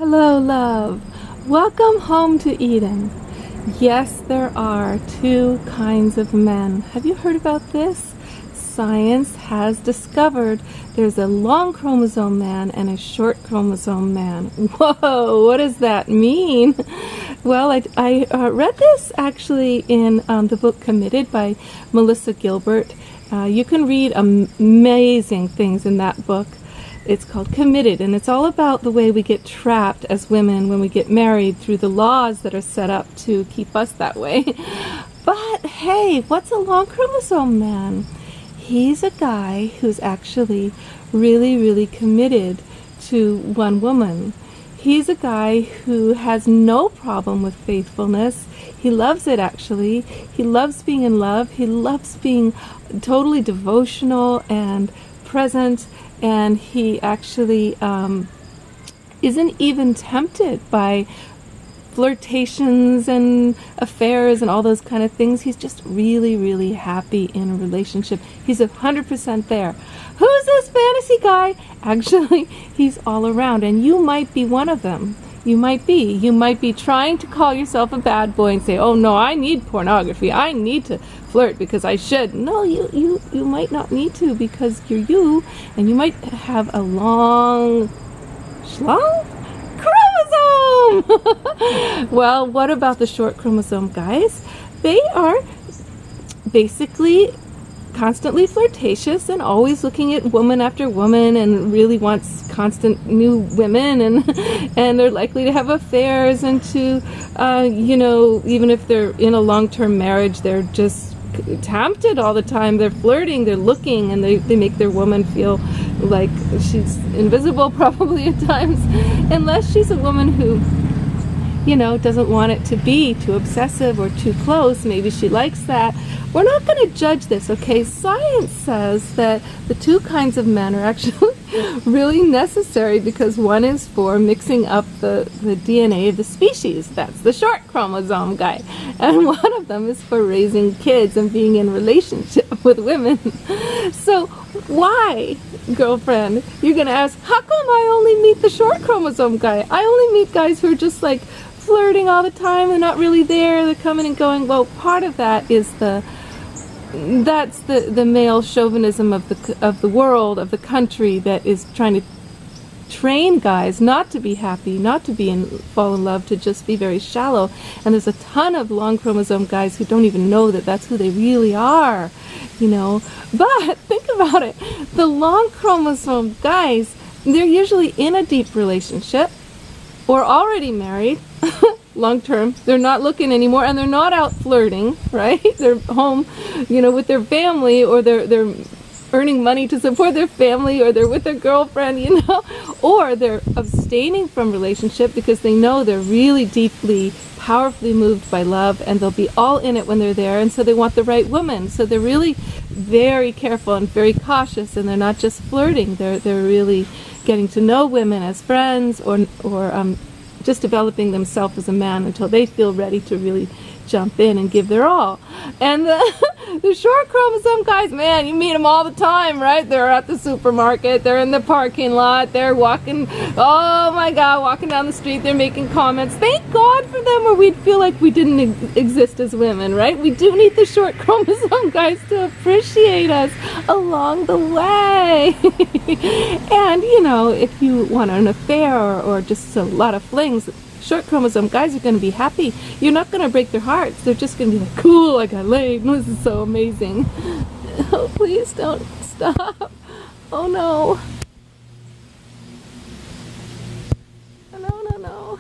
Hello, love. Welcome home to Eden. Yes, there are two kinds of men. Have you heard about this? Science has discovered there's a long chromosome man and a short chromosome man. Whoa, what does that mean? Well, I read this actually in the book Committed by Melissa Gilbert. You can read amazing things in that book. It's called Committed, and it's all about the way we get trapped as women when we get married through the laws that are set up to keep us that way. But hey, what's a long chromosome man? He's a guy who's actually really committed to one woman. He's a guy who has no problem with faithfulness. He loves it, actually. He loves being in love. He loves being totally devotional and present, and he actually isn't even tempted by flirtations and affairs and all those kind of things. He's just really happy in a relationship. He's 100% there. Who's this fantasy guy? Actually, he's all around, and you might be one of them. You might be trying to call yourself a bad boy and say, oh no, I need pornography, I need to flirt because I should. No, you might not need to, because you're you, and you might have a long chromosome. Well, what about the short chromosome guys? They are basically constantly flirtatious and always looking at woman after woman and really wants constant new women, and they're likely to have affairs and to even if they're in a long-term marriage, they're just tempted all the time. They're flirting, they're looking, and they make their woman feel like she's invisible probably at times, unless she's a woman who doesn't want it to be too obsessive or too close. Maybe she likes that. We're not going to judge this, okay? Science says that the two kinds of men are actually really necessary, because one is for mixing up the DNA of the species. That's the short chromosome guy. And one of them is for raising kids and being in relationship with women. So why, girlfriend, you're going to ask, how come I only meet the short chromosome guy? I only meet guys who are just like flirting all the time. They're not really there. They're coming and going. Well, part of that is that's the male chauvinism of the world, of the country, that is trying to train guys not to be happy, not to fall in love, to just be very shallow. And there's a ton of long chromosome guys who don't even know that that's who they really are, But think about it. The long chromosome guys, they're usually in a deep relationship or already married. Long term, they're not looking anymore, and they're not out flirting, right? They're home, with their family, or they're earning money to support their family, or they're with their girlfriend, or they're abstaining from relationship because they know they're really deeply, powerfully moved by love, and they'll be all in it when they're there, and so they want the right woman. So they're really very careful and very cautious, and they're not just flirting. They're really getting to know women as friends, or just developing themselves as a man until they feel ready to really jump in and give their all. And the short chromosome guys, man, you meet them all the time, right? They're at the supermarket, they're in the parking lot, they're walking, oh my God, walking down the street, they're making comments. Thank God for them, or we'd feel like we didn't exist as women, right? We do need the short chromosome guys to appreciate us along the way. And, if you want an affair or just a lot of flings, short chromosome guys are going to be happy. You're not going to break their hearts. They're just going to be like, cool, I got laid. This is so amazing. Oh, please don't stop. Oh, no. No.